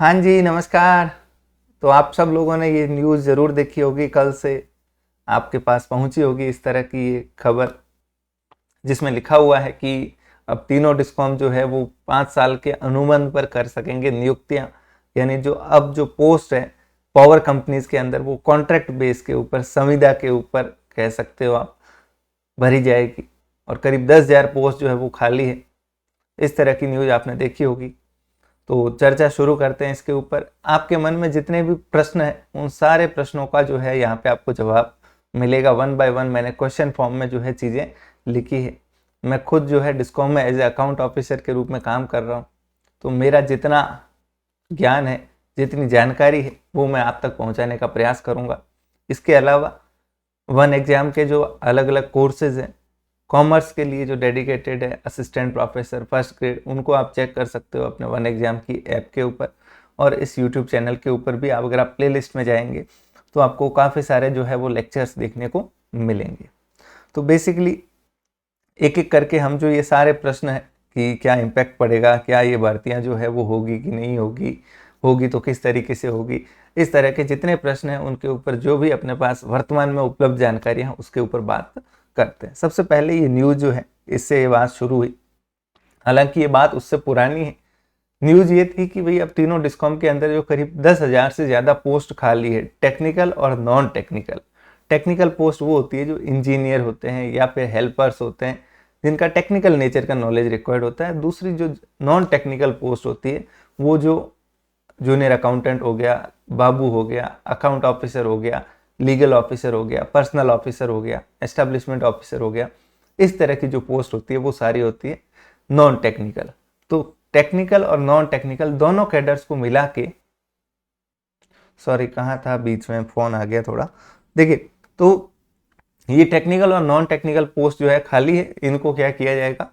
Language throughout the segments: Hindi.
हाँ जी, नमस्कार। तो आप सब लोगों ने ये न्यूज़ ज़रूर देखी होगी, कल से आपके पास पहुंची होगी इस तरह की ये खबर, जिसमें लिखा हुआ है कि अब तीनों डिस्कॉम जो है वो 5 साल के अनुबंध पर कर सकेंगे नियुक्तियां। यानी जो अब जो पोस्ट है पावर कंपनीज के अंदर वो कॉन्ट्रैक्ट बेस के ऊपर, संविदा के ऊपर कह सकते हो आप, भरी जाएगी। और करीब 10,000 पोस्ट जो है वो खाली है। इस तरह की न्यूज़ आपने देखी होगी। तो चर्चा शुरू करते हैं इसके ऊपर। आपके मन में जितने भी प्रश्न हैं उन सारे प्रश्नों का जो है यहाँ पे आपको जवाब मिलेगा वन बाय वन। मैंने क्वेश्चन फॉर्म में जो है चीज़ें लिखी है। मैं खुद जो है डिस्कॉम में एज ए अकाउंट ऑफिसर के रूप में काम कर रहा हूँ, तो मेरा जितना ज्ञान है, जितनी जानकारी है, वो मैं आप तक पहुँचाने का प्रयास करूँगा। इसके अलावा वन एग्ज़ाम के जो अलग अलग कोर्सेज हैं, कॉमर्स के लिए जो डेडिकेटेड है असिस्टेंट प्रोफेसर फर्स्ट ग्रेड, उनको आप चेक कर सकते हो अपने वन एग्ज़ाम की ऐप के ऊपर। और इस यूट्यूब चैनल के ऊपर भी आप अगर आप प्ले लिस्ट में जाएंगे तो आपको काफ़ी सारे जो है वो लेक्चर्स देखने को मिलेंगे। तो बेसिकली एक एक करके हम जो ये सारे प्रश्न हैं कि क्या इम्पैक्ट पड़ेगा, क्या ये भर्तियाँ जो है वो होगी कि नहीं होगी, होगी तो किस तरीके से होगी, इस तरह के जितने प्रश्न हैं उनके ऊपर जो भी अपने पास वर्तमान में उपलब्ध जानकारी है उसके ऊपर बात करते हैं। सबसे पहले ये न्यूज़ जो है, इससे ये बात शुरू हुई। हालांकि ये बात उससे पुरानी है। न्यूज़ ये थी कि भाई अब तीनों डिस्कॉम के अंदर जो करीब 10,000 से ज़्यादा पोस्ट खाली है, टेक्निकल और नॉन टेक्निकल। टेक्निकल पोस्ट वो होती है जो इंजीनियर होते हैं या फिर हेल्पर्स होते हैं, जिनका टेक्निकल नेचर का नॉलेज रिक्वायर्ड होता है। दूसरी जो नॉन टेक्निकल पोस्ट होती है वो जो जूनियर अकाउंटेंट हो गया, बाबू हो गया, अकाउंट ऑफिसर हो गया, लीगल ऑफिसर हो गया, पर्सनल ऑफिसर हो गया, एस्टेब्लिशमेंट ऑफिसर हो गया, इस तरह की जो पोस्ट होती है वो सारी होती है नॉन टेक्निकल। तो टेक्निकल और नॉन टेक्निकल दोनों कैडर्स को मिला के, सॉरी कहाँ था, बीच में फ़ोन आ गया थोड़ा। देखिए, तो ये टेक्निकल और नॉन टेक्निकल पोस्ट जो है खाली है, इनको क्या किया जाएगा,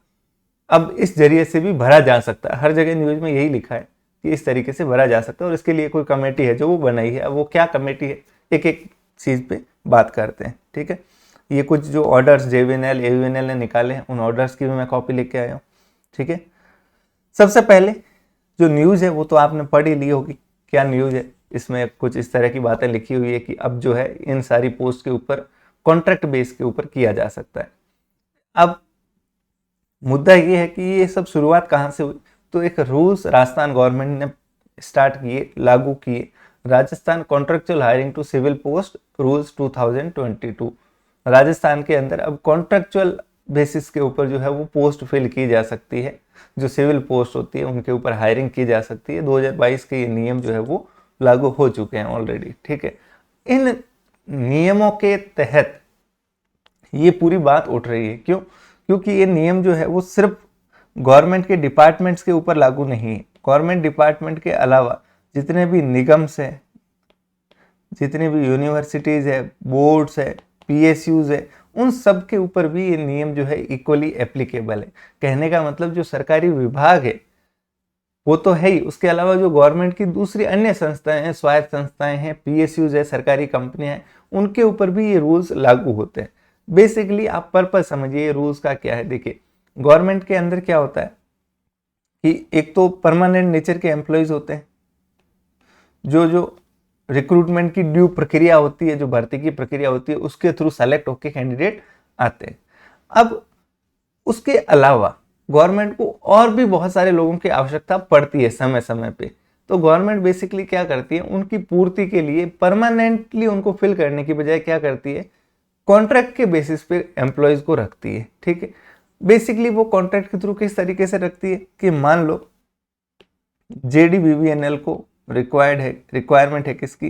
अब इस जरिए से भी भरा जा सकता है। हर जगह न्यूज़ में यही लिखा है कि इस तरीके से भरा जा सकता है, और इसके लिए कोई कमेटी है जो वो बनाई है। अब वो क्या कमेटी है, एक एक चीज़ पे बात करते हैं, ठीक है। ये कुछ जो ऑर्डर्स जेवीएनएल एवीएनएल ने निकाले हैं, उन ऑर्डर्स की भी मैं कॉपी लेके आया हूँ, ठीक है। सबसे पहले जो न्यूज़ है वो तो आपने पढ़ ही ली होगी। क्या न्यूज़ है, इसमें कुछ इस तरह की बातें लिखी हुई है कि अब जो है इन सारी पोस्ट के ऊपर कॉन्ट्रैक्ट बेस के ऊपर किया जा सकता है। अब मुद्दा ये है कि ये सब शुरुआत कहाँ से हुई, तो एक रूल्स राजस्थान गवर्नमेंट ने स्टार्ट किए, लागू किए, Rajasthan contractual hiring to civil post rules 2022। Rajasthan के अंदर अब कॉन्ट्रेक्चुअल बेसिस के ऊपर जो है वो पोस्ट फिल की जा सकती है, जो सिविल पोस्ट होती है उनके ऊपर हायरिंग की जा सकती है। 2022 के ये नियम जो है वो लागू हो चुके हैं ऑलरेडी, ठीक है। इन नियमों के तहत ये पूरी बात उठ रही है। क्यों? क्योंकि ये नियम जो है वो सिर्फ गवर्नमेंट के डिपार्टमेंट्स के ऊपर लागू नहीं है। गवर्नमेंट डिपार्टमेंट के अलावा जितने भी निगम्स है, जितनी भी यूनिवर्सिटीज़ है, बोर्ड्स है, पीएसयूज है, उन सब के ऊपर भी ये नियम जो है इक्वली एप्लीकेबल है। कहने का मतलब जो सरकारी विभाग है वो तो है ही, उसके अलावा जो गवर्नमेंट की दूसरी अन्य संस्थाएं हैं, स्वायत्त संस्थाएं हैं, पीएसयूज है, सरकारी कंपनियां हैं, उनके ऊपर भी ये रूल्स लागू होते हैं। बेसिकली आप पर्पज समझिए रूल्स का क्या है। देखिए, गवर्नमेंट के अंदर क्या होता है कि एक तो परमानेंट नेचर के एम्प्लॉयज होते हैं, जो रिक्रूटमेंट की ड्यू प्रक्रिया होती है, जो भर्ती की प्रक्रिया होती है, उसके थ्रू सेलेक्ट होकर कैंडिडेट आते हैं। अब उसके अलावा गवर्नमेंट को और भी बहुत सारे लोगों की आवश्यकता पड़ती है समय समय पे। तो गवर्नमेंट बेसिकली क्या करती है, उनकी पूर्ति के लिए परमानेंटली उनको फिल करने की बजाय क्या करती है, कॉन्ट्रैक्ट के बेसिस पे एम्प्लॉयज को रखती है, ठीक है। बेसिकली वो कॉन्ट्रैक्ट के थ्रू किस तरीके से रखती है कि मान लो जेडीबीवीएनएल को रिक्वायरमेंट है किसकी,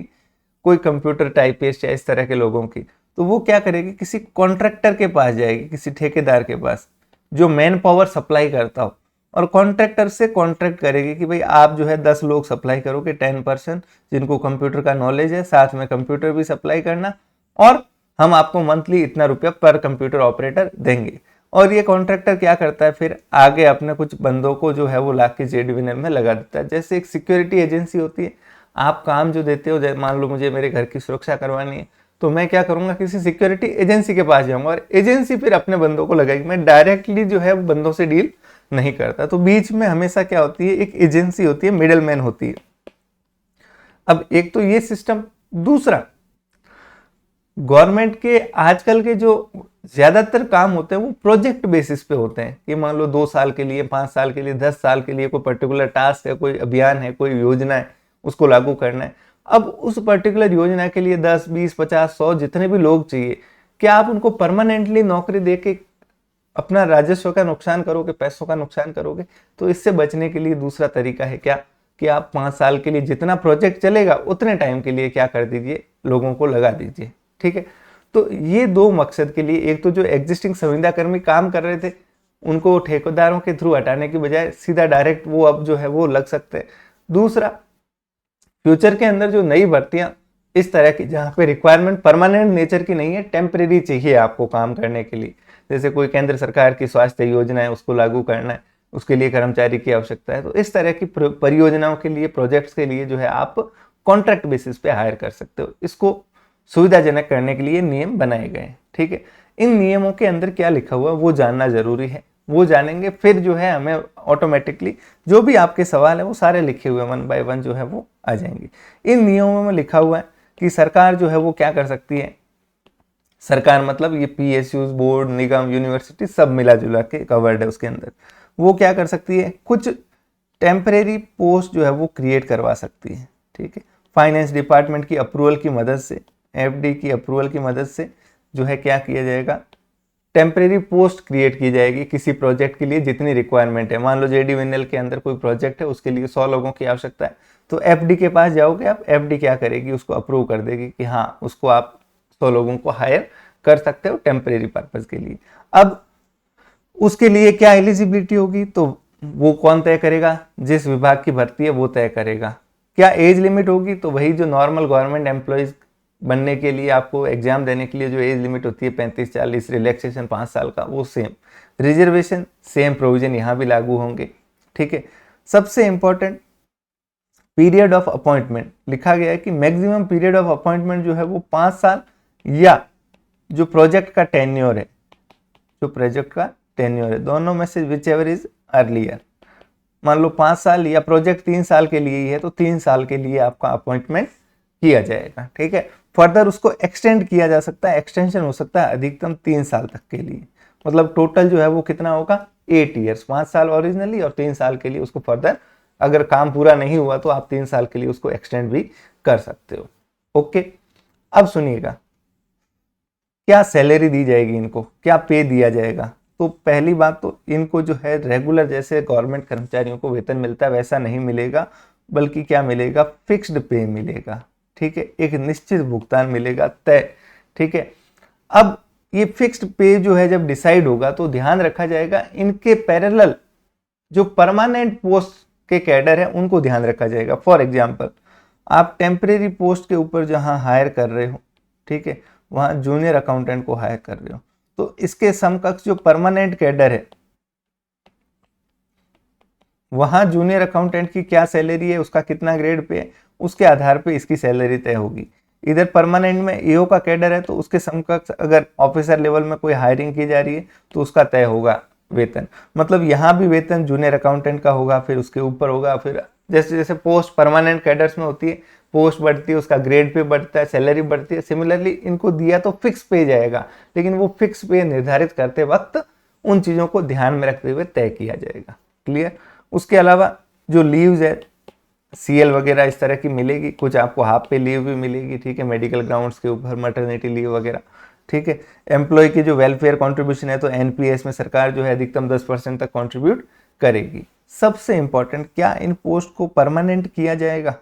कोई कंप्यूटर टाइपिस्ट या इस तरह के लोगों की, तो वो क्या करेगी, किसी कॉन्ट्रैक्टर के पास जाएगी, किसी ठेकेदार के पास जो मैन पावर सप्लाई करता हो, और कॉन्ट्रैक्टर से कॉन्ट्रैक्ट करेगी कि भाई आप जो है 10 लोग सप्लाई करोगे, 10% जिनको कंप्यूटर का नॉलेज है, साथ में कंप्यूटर भी सप्लाई करना, और हम आपको मंथली इतना रुपया पर कंप्यूटर ऑपरेटर देंगे। और ये कॉन्ट्रैक्टर क्या करता है, फिर आगे अपने कुछ बंदों को जो है वो ला के जेडीबीएनएल में लगा देता है। जैसे एक सिक्योरिटी एजेंसी होती है, आप काम जो देते हो, मान लो मुझे मेरे घर की सुरक्षा करवानी है, तो मैं क्या करूंगा, किसी सिक्योरिटी एजेंसी के पास जाऊंगा और एजेंसी फिर अपने बंदों को लगाएगी। मैं डायरेक्टली जो है बंदों से डील नहीं करता। तो बीच में हमेशा क्या होती है, एक एजेंसी होती है, मिडल मैन होती है, अब एक तो ये सिस्टम, दूसरा गवर्नमेंट के आजकल के जो ज्यादातर काम होते हैं वो प्रोजेक्ट बेसिस पे होते हैं कि मान लो 2 साल के लिए, 5 साल के लिए, 10 साल के लिए कोई पर्टिकुलर टास्क है, कोई अभियान है, कोई योजना है, उसको लागू करना है। अब उस पर्टिकुलर योजना के लिए 10, 20, 50, 100 जितने भी लोग चाहिए, क्या आप उनको परमानेंटली नौकरी दे के अपना राजस्व का नुकसान करोगे, पैसों का नुकसान करोगे? तो इससे बचने के लिए दूसरा तरीका है क्या, कि आप 5 साल के लिए जितना प्रोजेक्ट चलेगा उतने टाइम के लिए क्या कर दीजिए, लोगों को लगा दीजिए। ठीक है, तो ये दो मकसद के लिए, एक तो जो एग्जिस्टिंग संविदा कर्मी काम कर रहे थे उनको ठेकेदारों के थ्रू हटाने की बजाय सीधा डायरेक्ट वो अब जो है वो लग सकते हैं। दूसरा, फ्यूचर के अंदर जो नई भर्तियां इस तरह की जहां पे रिक्वायरमेंट परमानेंट नेचर की नहीं है, टेम्परेरी चाहिए आपको काम करने के लिए, जैसे कोई केंद्र सरकार की स्वास्थ्य योजना है उसको लागू करना है, उसके लिए कर्मचारी की आवश्यकता है, तो इस तरह की परियोजनाओं के लिए, प्रोजेक्ट्स के लिए जो है आप कॉन्ट्रैक्ट बेसिस पे हायर कर सकते हो। इसको सुविधाजनक करने के लिए नियम बनाए गए। ठीक है, इन नियमों के अंदर क्या लिखा हुआ है वो जानना जरूरी है, वो जानेंगे फिर जो है हमें ऑटोमेटिकली जो भी आपके सवाल है वो सारे लिखे हुए 1 बाय 1 जो है वो आ जाएंगे। इन नियमों में लिखा हुआ है कि सरकार जो है वो क्या कर सकती है, सरकार मतलब ये पीएसयूज, बोर्ड, निगम, यूनिवर्सिटी सब मिला जुला के कवर्ड है उसके अंदर। वो क्या कर सकती है, कुछ टेम्परेरी पोस्ट जो है वो क्रिएट करवा सकती है। ठीक है, फाइनेंस डिपार्टमेंट की अप्रूवल की मदद से, एफडी की अप्रूवल की मदद से जो है क्या किया जाएगा, टेम्परेरी पोस्ट क्रिएट की जाएगी किसी प्रोजेक्ट के लिए जितनी रिक्वायरमेंट है। मान लो जेडीवीएनएल के अंदर कोई प्रोजेक्ट है, उसके लिए 100 लोगों की आवश्यकता है, तो एफडी के पास जाओगे आप, एफडी क्या करेगी, उसको अप्रूव कर देगी कि हाँ उसको आप 100 लोगों को हायर कर सकते हो टेम्परेरी पर्पज के लिए। अब उसके लिए क्या एलिजिबिलिटी होगी, तो वो कौन तय करेगा, जिस विभाग की भर्ती है वो तय करेगा। क्या एज लिमिट होगी, तो वही जो नॉर्मल गवर्नमेंट एम्प्लॉयज बनने के लिए आपको एग्जाम देने के लिए जो एज लिमिट होती है 35-40, रिलैक्सेशन 5 साल का, वो सेम। रिजर्वेशन सेम प्रोविजन यहाँ भी लागू होंगे। ठीक है, सबसे इंपॉर्टेंट पीरियड ऑफ अपॉइंटमेंट लिखा गया है कि मैक्सिमम पीरियड ऑफ अपॉइंटमेंट जो है वो 5 साल, या जो प्रोजेक्ट का टेन्योर है, जो प्रोजेक्ट का टेन्योर है, दोनों में से विच एवर इज अर्लियर। मान लो 5 साल या प्रोजेक्ट 3 साल के लिए ही है तो 3 साल के लिए आपका अपॉइंटमेंट किया जाएगा। ठीक है, फर्दर उसको एक्सटेंड किया जा सकता है, एक्सटेंशन हो सकता है अधिकतम 3 साल तक के लिए। मतलब टोटल जो है वो कितना होगा, 8 ईयर्स, 5 साल ओरिजिनली और 3 साल के लिए उसको फर्दर, अगर काम पूरा नहीं हुआ तो आप 3 साल के लिए उसको एक्सटेंड भी कर सकते हो। ओके, अब सुनिएगा, क्या सैलरी दी जाएगी इनको, क्या पे दिया जाएगा। तो पहली बात तो इनको जो है रेगुलर जैसे गवर्नमेंट कर्मचारियों को वेतन मिलता है वैसा नहीं मिलेगा, बल्कि क्या मिलेगा, फिक्स्ड पे मिलेगा। ठीक है, एक निश्चित भुगतान मिलेगा तय। ठीक है, अब ये फिक्स्ड पे जो है जब डिसाइड होगा तो ध्यान रखा जाएगा इनके पैरेलल जो परमानेंट पोस्ट के कैडर है उनको ध्यान रखा जाएगा। फॉर एग्जाम्पल, आप टेम्परेरी पोस्ट के ऊपर जहां हायर कर रहे हो, ठीक है, वहां जूनियर अकाउंटेंट को हायर कर रहे हो, तो इसके समकक्ष जो परमानेंट कैडर है वहां जूनियर अकाउंटेंट की क्या सैलरी है, उसका कितना ग्रेड पे है, उसके आधार पे इसकी सैलरी तय होगी। इधर परमानेंट में ईओ का कैडर है तो उसके समकक्ष अगर ऑफिसर लेवल में कोई हायरिंग की जा रही है तो उसका तय होगा वेतन। मतलब यहाँ भी वेतन जूनियर अकाउंटेंट का होगा, फिर उसके ऊपर होगा, फिर जैसे जैसे पोस्ट परमानेंट कैडर्स में होती है, पोस्ट बढ़ती है, उसका ग्रेड पे बढ़ता है, सैलरी बढ़ती है। सिमिलरली इनको दिया तो फिक्स पे जाएगा, लेकिन वो फिक्स पे निर्धारित करते वक्त उन चीजों को ध्यान में रखते हुए तय किया जाएगा। क्लियर। उसके अलावा जो लीव्स है, सीएल वगैरह इस तरह की मिलेगी, कुछ आपको हाफ पे लीव भी मिलेगी। ठीक है, मेडिकल ग्राउंड्स के ऊपर, मैटरनिटी लीव वगैरह। ठीक है, एम्प्लॉय की जो वेलफेयर कंट्रीब्यूशन है तो एनपीएस में सरकार जो है अधिकतम 10% तक कंट्रीब्यूट करेगी। सबसे इंपॉर्टेंट, क्या इन पोस्ट को परमानेंट किया जाएगा,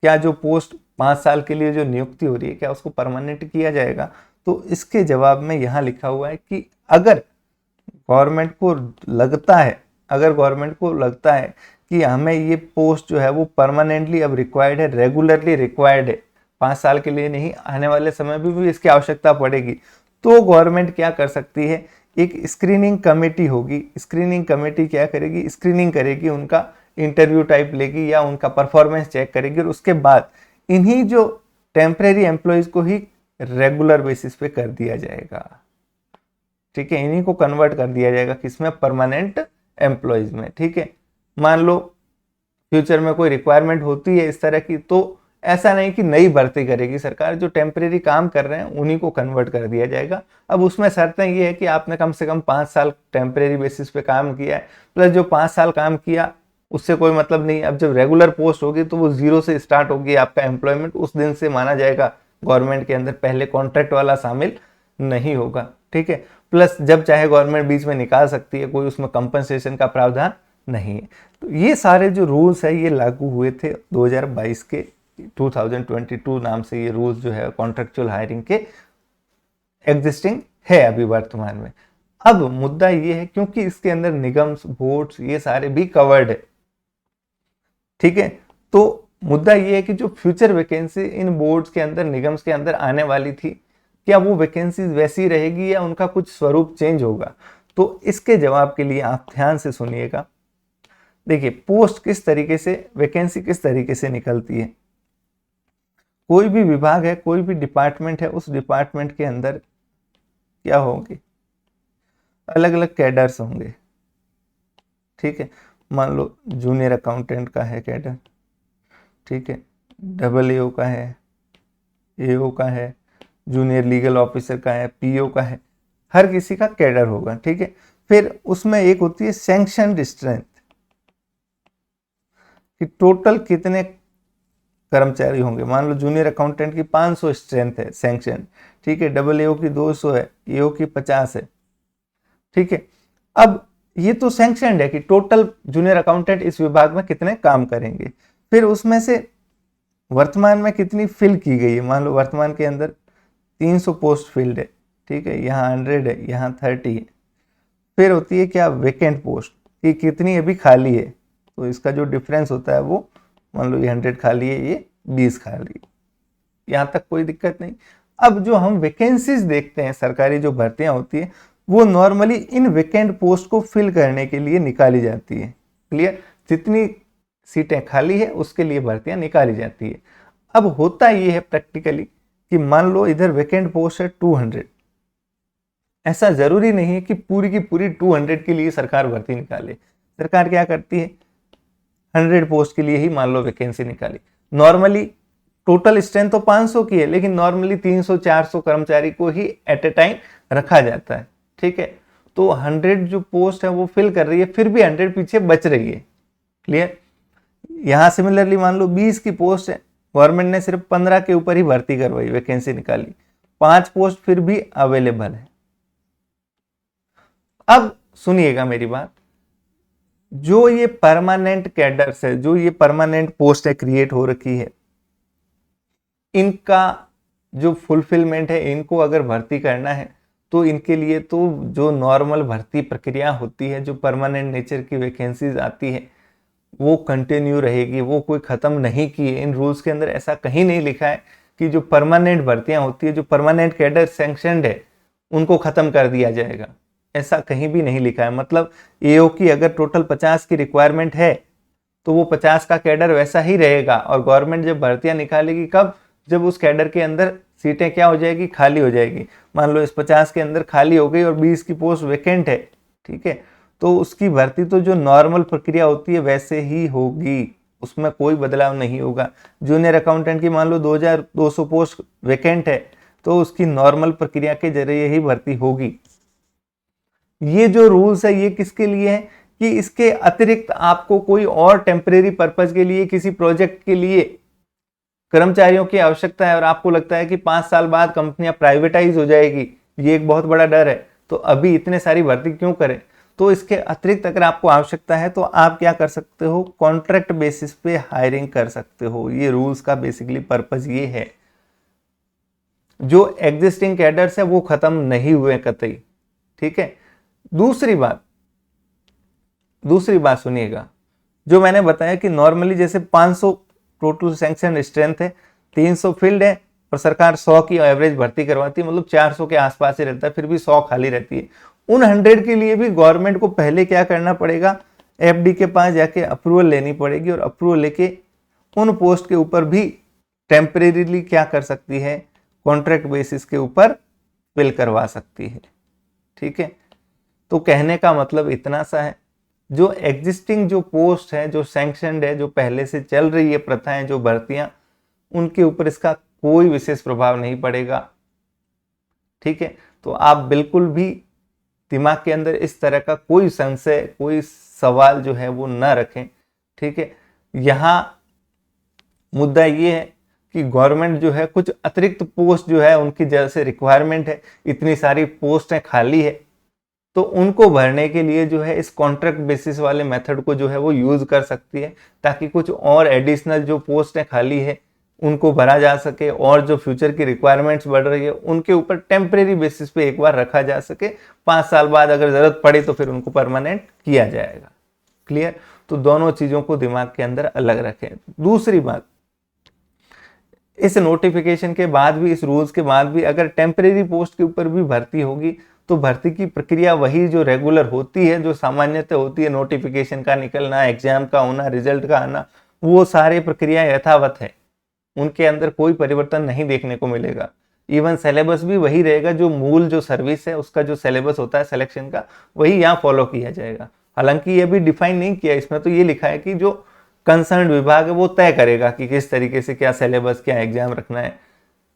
क्या जो पोस्ट 5 साल के लिए जो नियुक्ति हो रही है क्या उसको परमानेंट किया जाएगा। तो इसके जवाब में यहाँ लिखा हुआ है कि अगर गवर्नमेंट को लगता है कि हमें ये पोस्ट जो है वो परमानेंटली अब रिक्वायर्ड है, रेगुलरली रिक्वायर्ड है, 5 साल के लिए नहीं, आने वाले समय में भी इसकी आवश्यकता पड़ेगी, तो गवर्नमेंट क्या कर सकती है, एक स्क्रीनिंग कमेटी होगी। स्क्रीनिंग कमेटी क्या करेगी, स्क्रीनिंग करेगी, उनका इंटरव्यू टाइप लेगी या उनका परफॉर्मेंस चेक करेगी, और उसके बाद इन्हीं जो टेम्परेरी एम्प्लॉयज को ही रेगुलर बेसिस पे कर दिया जाएगा। ठीक है, इन्हीं को कन्वर्ट कर दिया जाएगा किसमें, परमानेंट एम्प्लॉयज में। ठीक है, मान लो फ्यूचर में कोई रिक्वायरमेंट होती है इस तरह की, तो ऐसा नहीं कि नई भर्ती करेगी सरकार, जो टेम्परेरी काम कर रहे हैं उन्हीं को कन्वर्ट कर दिया जाएगा। अब उसमें शर्तें ये है कि आपने कम से कम 5 साल टेम्परेरी बेसिस पे काम किया है, प्लस जो 5 साल काम किया उससे कोई मतलब नहीं। अब जब रेगुलर पोस्ट होगी तो वो 0 से स्टार्ट होगी आपका एम्प्लॉयमेंट, उस दिन से माना जाएगा गवर्नमेंट के अंदर, पहले कॉन्ट्रैक्ट वाला शामिल नहीं होगा, ठीक है। प्लस जब चाहे गवर्नमेंट बीच में निकाल सकती है, कोई उसमें कंपनसेशन का प्रावधान नहीं है। तो ये सारे जो रूल्स है ये लागू हुए थे 2022 के, 2022 नाम से ये रूल्स जो है कॉन्ट्रेक्चुअल हायरिंग के एग्जिस्टिंग है अभी वर्तमान में। अब मुद्दा ये है क्योंकि इसके अंदर निगम, बोर्ड्स ये सारे भी कवर्ड है, ठीक है, तो मुद्दा ये है कि जो फ्यूचर वैकेंसी इन बोर्ड्स के अंदर, निगम्स के अंदर आने वाली थी, क्या वो वैकेंसीज वैसी रहेगी या उनका कुछ स्वरूप चेंज होगा? तो इसके जवाब के लिए आप ध्यान से सुनिएगा। देखिए, पोस्ट किस तरीके से, वैकेंसी किस तरीके से निकलती है। कोई भी विभाग है, कोई भी डिपार्टमेंट है, उस डिपार्टमेंट के अंदर क्या होंगे, अलग अलग कैडर्स होंगे, ठीक है। मान लो जूनियर अकाउंटेंट का है कैडर, ठीक है, डबल एओ का है, एओ का है, जूनियर लीगल ऑफिसर का है, पीओ का है, हर किसी का कैडर होगा, ठीक है। फिर उसमें एक होती है सैंक्शनड स्ट्रेंथ, कि टोटल कितने कर्मचारी होंगे। मान लो जूनियर अकाउंटेंट की 500 स्ट्रेंथ है सैंक्शन, ठीक है, डबल एओ की 200 है, एओ की 50 है, ठीक है। अब ये तो सैंक्शनड है कि टोटल जूनियर अकाउंटेंट इस विभाग में कितने काम करेंगे। फिर उसमें से वर्तमान में कितनी फिल की गई है, मान लो वर्तमान के अंदर 300 पोस्ट फिल्ड है, ठीक है, यहाँ 100 है, यहाँ 30 है। फिर होती है क्या, वेकेंट पोस्ट, कि कितनी अभी खाली है, तो इसका जो डिफरेंस होता है वो, मान लो ये 100 खाली है, ये 20 खाली है, यहाँ तक कोई दिक्कत नहीं। अब जो हम वैकेंसीज देखते हैं, सरकारी जो भर्तियां होती है, वो नॉर्मली इन वैकेंट पोस्ट को फिल करने के लिए निकाली जाती है। क्लियर, जितनी सीटें खाली है उसके लिए भर्तियां निकाली जाती है। अब होता ये है प्रैक्टिकली कि मान लो इधर वैकेंट पोस्ट है 200, ऐसा जरूरी नहीं है कि पूरी की पूरी 200 के लिए सरकार भर्ती निकाले। सरकार क्या करती है, 100 पोस्ट के लिए ही मान लो वैकेंसी निकाली। नॉर्मली टोटल स्ट्रेंथ तो 500 की है, लेकिन नॉर्मली 300-400 कर्मचारी को ही एट ए टाइम रखा जाता है, ठीक है। तो 100 जो पोस्ट है वो फिल कर रही है, फिर भी 100 पीछे बच रही है। क्लियर। यहाँ सिमिलरली मान लो 20 की पोस्ट है, गवर्नमेंट ने सिर्फ 15 के ऊपर ही भर्ती करवाई, वैकेंसी निकाली, 5 पोस्ट फिर भी अवेलेबल है। अब सुनिएगा मेरी बात, जो ये परमानेंट कैडर्स है, जो ये परमानेंट पोस्ट है क्रिएट हो रखी है, इनका जो फुलफिलमेंट है, इनको अगर भर्ती करना है तो इनके लिए तो जो नॉर्मल भर्ती प्रक्रिया होती है, जो परमानेंट नेचर की वैकेंसीज आती है, वो कंटिन्यू रहेगी, वो कोई खत्म नहीं की है। इन रूल्स के अंदर ऐसा कहीं नहीं लिखा है कि जो परमानेंट भर्तियां होती है, जो परमानेंट कैडर सैंक्शनड है, उनको खत्म कर दिया जाएगा, ऐसा कहीं भी नहीं लिखा है। मतलब एओ की अगर टोटल 50 की रिक्वायरमेंट है तो वो 50 का कैडर वैसा ही रहेगा, और गवर्नमेंट जब भर्तियां निकालेगी कब, जब उस कैडर के अंदर सीटें क्या हो जाएगी, खाली हो जाएगी। मान लो इस 50 के अंदर खाली हो गई और 20 की पोस्ट वैकेंट है, ठीक है, तो उसकी भर्ती तो जो नॉर्मल प्रक्रिया होती है वैसे ही होगी, उसमें कोई बदलाव नहीं होगा। जूनियर अकाउंटेंट की मान लो 2200 पोस्ट वैकेंट है, तो उसकी नॉर्मल प्रक्रिया के जरिए ही भर्ती होगी। ये जो रूल्स है ये किसके लिए है, कि इसके अतिरिक्त आपको कोई और टेम्परेरी पर्पज के लिए, किसी प्रोजेक्ट के लिए कर्मचारियों की आवश्यकता है और आपको लगता है कि 5 साल बाद कंपनियां प्राइवेटाइज हो जाएगी, ये एक बहुत बड़ा डर है, तो अभी इतने सारी भर्ती क्यों करें। तो इसके अतिरिक्त अगर आपको आवश्यकता है तो आप क्या कर सकते हो, कॉन्ट्रैक्ट बेसिस पे हायरिंग कर सकते हो। ये रूल्स का बेसिकली पर्पज ये है। जो एग्जिस्टिंग कैडर्स है वो खत्म नहीं हुए कतई, ठीक है। दूसरी बात सुनिएगा, जो मैंने बताया कि नॉर्मली जैसे 500 टोटल सैंक्शन स्ट्रेंथ है, 300 फील्ड है, और सरकार 100 की एवरेज भर्ती करवाती है, मतलब 400 के आसपास ही रहता है, फिर भी 100 खाली रहती है। उन 100 के लिए भी गवर्नमेंट को पहले क्या करना पड़ेगा, एफडी के पास जाके अप्रूवल लेनी पड़ेगी, और अप्रूवल लेके उन पोस्ट के ऊपर भी टेम्परेरीली क्या कर सकती है, कॉन्ट्रैक्ट बेसिस के ऊपर फिल करवा सकती है, ठीक है। तो कहने का मतलब इतना सा है जो एग्जिस्टिंग जो पोस्ट है, जो सैंक्शनड है, जो पहले से चल रही है प्रथाएं, जो भर्तियां, उनके ऊपर इसका कोई विशेष प्रभाव नहीं पड़ेगा। ठीक है, तो आप बिल्कुल भी दिमाग के अंदर इस तरह का कोई संशय, कोई सवाल जो है वो न रखें। ठीक है, यहाँ मुद्दा ये है कि गवर्नमेंट जो है कुछ अतिरिक्त पोस्ट जो है उनकी जैसे रिक्वायरमेंट है, इतनी सारी पोस्टें खाली है, तो उनको भरने के लिए जो है इस कॉन्ट्रैक्ट बेसिस वाले मेथड को जो है वो यूज कर सकती है, ताकि कुछ और एडिशनल जो पोस्टें खाली है उनको भरा जा सके, और जो फ्यूचर की रिक्वायरमेंट्स बढ़ रही है उनके ऊपर टेम्परेरी बेसिस पे एक बार रखा जा सके, 5 साल बाद अगर जरूरत पड़े तो फिर उनको परमानेंट किया जाएगा। क्लियर? तो दोनों चीजों को दिमाग के अंदर अलग रखें। दूसरी बात, इस नोटिफिकेशन के बाद भी, इस रूल्स के बाद भी अगर टेम्परेरी पोस्ट के ऊपर भी भर्ती होगी तो भर्ती की प्रक्रिया वही जो रेगुलर होती है, जो सामान्यतः होती है, नोटिफिकेशन का निकलना, एग्जाम का होना, रिजल्ट का आना, वो सारी प्रक्रिया यथावत है, उनके अंदर कोई परिवर्तन नहीं देखने को मिलेगा। इवन सिलेबस भी वही रहेगा, जो मूल जो सर्विस है उसका जो सिलेबस होता है सिलेक्शन का, वही यहाँ फॉलो किया जाएगा। हालांकि ये भी डिफाइन नहीं किया इसमें, तो ये लिखा है कि जो कंसर्न विभाग है वो तय करेगा कि किस तरीके से क्या सिलेबस, क्या एग्जाम रखना है,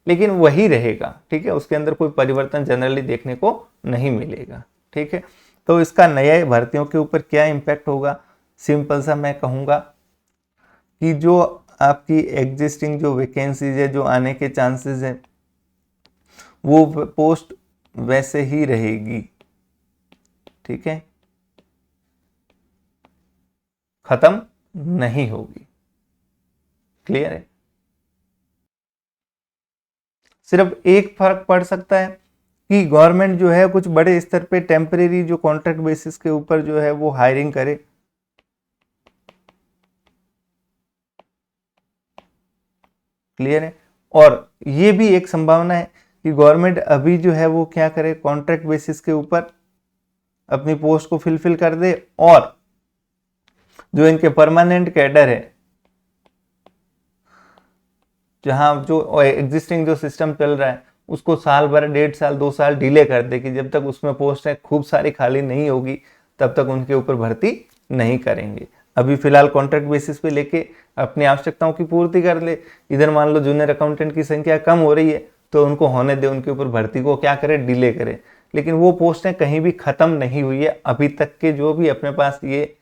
लेकिन वही रहेगा। ठीक है, उसके अंदर कोई परिवर्तन जनरली देखने को नहीं मिलेगा। ठीक है, तो इसका नए भर्तियों के ऊपर क्या इम्पैक्ट होगा? सिंपल सा मैं कहूँगा कि जो आपकी एग्जिस्टिंग जो वैकेंसीज है, जो आने के चांसेस है, वो पोस्ट वैसे ही रहेगी। ठीक है, खत्म नहीं होगी। क्लियर है? सिर्फ एक फर्क पड़ सकता है कि गवर्नमेंट जो है कुछ बड़े स्तर पे टेम्परेरी जो कॉन्ट्रैक्ट बेसिस के ऊपर जो है वो हायरिंग करे। क्लियर है? और ये भी एक संभावना है कि गवर्नमेंट अभी जो है वो क्या करे, कॉन्ट्रैक्ट बेसिस के ऊपर अपनी पोस्ट को फिलफिल कर दे, और जो इनके परमानेंट कैडर है, जहां जो एग्जिस्टिंग जो सिस्टम चल रहा है उसको साल भर, 1.5 साल, 2 साल डिले कर दे, कि जब तक उसमें पोस्टें खूब सारी खाली नहीं होगी तब तक उनके ऊपर भर्ती नहीं करेंगे। अभी फिलहाल कॉन्ट्रैक्ट बेसिस पे लेके अपनी आवश्यकताओं की पूर्ति कर ले। इधर मान लो जूनियर अकाउंटेंट की संख्या कम हो रही है तो उनको होने दे, उनके ऊपर भर्ती को क्या करे, डिले करे। लेकिन वो पोस्टें कहीं भी खत्म नहीं हुई है अभी तक के, जो भी अपने पास ये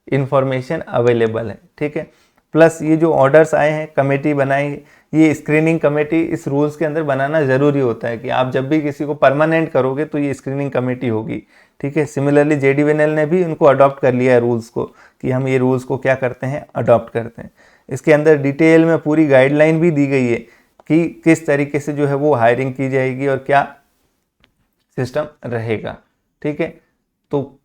इंफॉर्मेशन अवेलेबल है। ठीक है, प्लस ये जो ऑर्डर्स आए हैं, कमेटी बनाई, ये स्क्रीनिंग कमेटी इस रूल्स के अंदर बनाना जरूरी होता है कि आप जब भी किसी को परमानेंट करोगे तो ये स्क्रीनिंग कमेटी होगी। ठीक है, सिमिलरली JDVNL ने भी उनको अडॉप्ट कर लिया है रूल्स को, कि हम ये रूल्स को क्या करते हैं, अडॉप्ट करते हैं। इसके अंदर डिटेल में पूरी गाइडलाइन भी दी गई है कि किस तरीके से जो है वो हायरिंग की जाएगी और क्या सिस्टम रहेगा। ठीक है, तो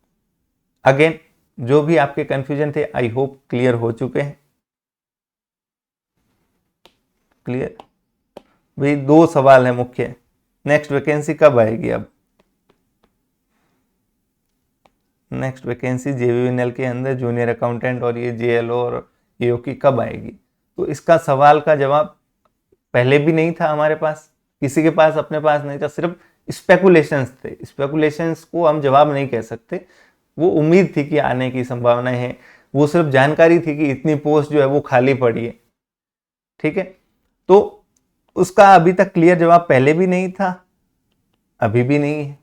अगेन जो भी आपके कंफ्यूजन थे आई होप क्लियर हो चुके हैं। क्लियर? भाई 2 सवाल है मुख्य, नेक्स्ट वैकेंसी कब आएगी? अब नेक्स्ट वैकेंसी JVNL के अंदर जूनियर अकाउंटेंट और ये JLO और AO की कब आएगी? तो इसका सवाल का जवाब पहले भी नहीं था हमारे पास, किसी के पास अपने पास नहीं था, सिर्फ स्पेकुलेशंस थे। स्पेकुलेशंस को हम जवाब नहीं कह सकते, वो उम्मीद थी कि आने की संभावना है, वो सिर्फ जानकारी थी कि इतनी पोस्ट जो है वो खाली पड़ी है। ठीक है, तो उसका अभी तक क्लियर जवाब पहले भी नहीं था, अभी भी नहीं है।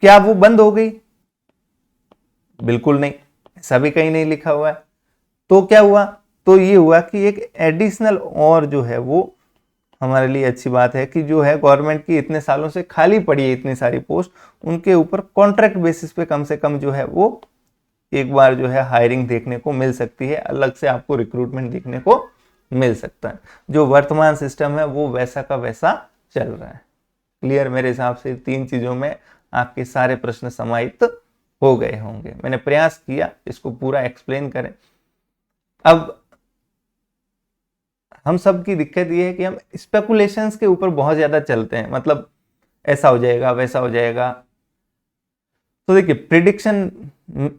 क्या वो बंद हो गई? बिल्कुल नहीं, ऐसा भी कहीं नहीं लिखा हुआ है। तो क्या हुआ? तो ये हुआ कि एक एडिशनल और जो है वो हमारे लिए अच्छी बात है कि जो है गवर्नमेंट की इतने सालों से खाली पड़ी है इतनी सारी पोस्ट, उनके ऊपर कॉन्ट्रैक्ट बेसिस पे कम से कम जो है वो एक बार जो है हायरिंग देखने को मिल सकती है, अलग से आपको रिक्रूटमेंट देखने को मिल सकता है। जो वर्तमान सिस्टम है वो वैसा का वैसा चल रहा है। क्लियर? मेरे हिसाब से 3 चीजों में आपके सारे प्रश्न समाहित हो गए होंगे। मैंने प्रयास किया इसको पूरा एक्सप्लेन करें। अब हम सब की दिक्कत ये है कि हम स्पेकुलेशंस के ऊपर बहुत ज्यादा चलते हैं, मतलब ऐसा हो जाएगा, वैसा हो जाएगा। तो देखिए प्रिडिक्शन,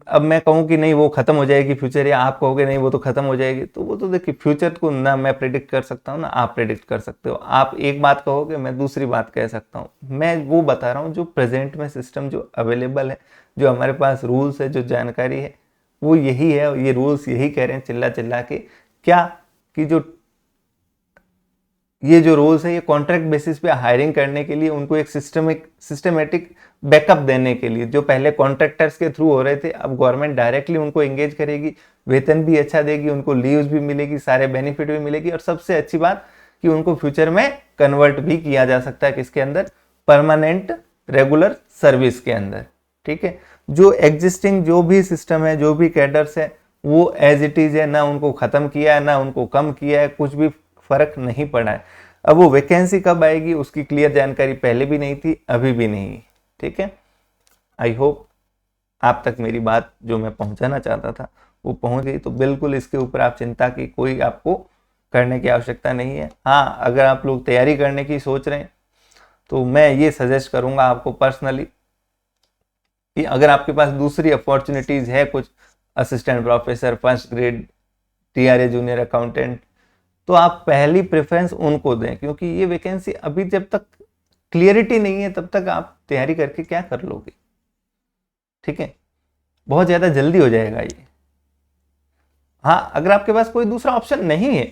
अब मैं कहूँ कि नहीं वो खत्म हो जाएगी फ्यूचर, या आप कहोगे नहीं वो तो खत्म हो जाएगी, तो वो तो देखिए फ्यूचर को ना मैं प्रिडिक्ट कर सकता हूँ ना आप प्रिडिक्ट कर सकते हो। आप एक बात कहोगे, मैं दूसरी बात कह सकता हूँ। मैं वो बता रहा हूँ जो प्रेजेंट में सिस्टम जो अवेलेबल है, जो हमारे पास रूल्स है, जो जानकारी है, वो यही है, ये रूल्स यही कह रहे हैं चिल्ला चिल्ला के क्या, कि ये जो रोल्स है ये कॉन्ट्रैक्ट बेसिस पे हायरिंग करने के लिए, उनको एक सिस्टमेटिक बैकअप देने के लिए, जो पहले कॉन्ट्रैक्टर्स के थ्रू हो रहे थे अब गवर्नमेंट डायरेक्टली उनको एंगेज करेगी, वेतन भी अच्छा देगी, उनको लीव्स भी मिलेगी, सारे बेनिफिट भी मिलेगी, और सबसे अच्छी बात कि उनको फ्यूचर में कन्वर्ट भी किया जा सकता है किसके अंदर, परमानेंट रेगुलर सर्विस के अंदर। ठीक है, जो एग्जिस्टिंग जो भी सिस्टम है, जो भी कैडर्स है, वो एज इट इज है, ना उनको खत्म किया है ना उनको कम किया है, कुछ भी फर्क नहीं पड़ा है। अब वो वैकेंसी कब आएगी उसकी क्लियर जानकारी पहले भी नहीं थी, अभी भी नहीं। ठीक है, आई होप आप तक मेरी बात जो मैं पहुंचाना चाहता था वो पहुंच गई। तो बिल्कुल इसके ऊपर आप चिंता की कोई आपको करने की आवश्यकता नहीं है। हाँ, अगर आप लोग तैयारी करने की सोच रहे हैं तो मैं ये सजेस्ट करूंगा आपको पर्सनली कि अगर आपके पास दूसरी अपॉर्चुनिटीज है, कुछ assistant professor, first grade, TRE junior accountant, तो आप पहली प्रेफरेंस उनको दें, क्योंकि ये वैकेंसी अभी जब तक क्लियरिटी नहीं है तब तक आप तैयारी करके क्या कर लोगे। ठीक है, बहुत ज्यादा जल्दी हो जाएगा ये। हाँ, अगर आपके पास कोई दूसरा ऑप्शन नहीं है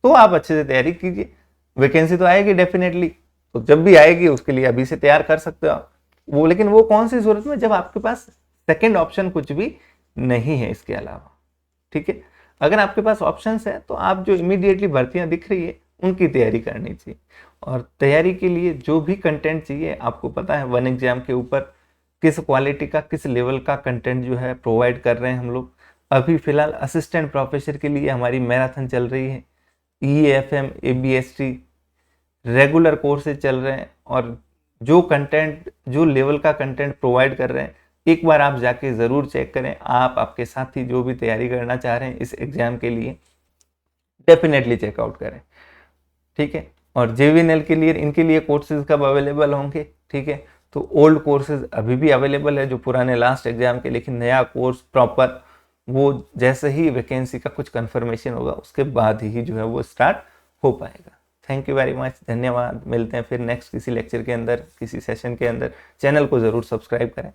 तो आप अच्छे से तैयारी कीजिए, वैकेंसी तो आएगी डेफिनेटली, तो जब भी आएगी उसके लिए अभी से तैयार कर सकते हो आप वो। लेकिन वो कौन सी सूरत में, जब आपके पास सेकंड ऑप्शन कुछ भी नहीं है इसके अलावा। ठीक है, अगर आपके पास ऑप्शंस है तो आप जो इमीडिएटली भर्तियां दिख रही है उनकी तैयारी करनी चाहिए। और तैयारी के लिए जो भी कंटेंट चाहिए, आपको पता है वन एग्जाम के ऊपर किस क्वालिटी का, किस लेवल का कंटेंट जो है प्रोवाइड कर रहे हैं हम लोग। अभी फिलहाल असिस्टेंट प्रोफेसर के लिए हमारी मैराथन चल रही है, EAFM, ABST रेगुलर कोर्सेज चल रहे हैं, और जो कंटेंट, जो लेवल का कंटेंट प्रोवाइड कर रहे हैं, एक बार आप जाके ज़रूर चेक करें। आप, आपके साथी जो भी तैयारी करना चाह रहे हैं इस एग्ज़ाम के लिए, डेफिनेटली चेकआउट करें। ठीक है, और JVNL के लिए, इनके लिए कोर्सेज कब अवेलेबल होंगे? ठीक है, तो ओल्ड कोर्सेज अभी भी अवेलेबल है जो पुराने लास्ट एग्जाम के, लेकिन नया कोर्स प्रॉपर वो जैसे ही वैकेंसी का कुछ कंफर्मेशन होगा उसके बाद ही जो है वो स्टार्ट हो पाएगा। थैंक यू वेरी मच, धन्यवाद। मिलते हैं फिर नेक्स्ट किसी लेक्चर के अंदर, किसी सेशन के अंदर। चैनल को ज़रूर सब्सक्राइब करें।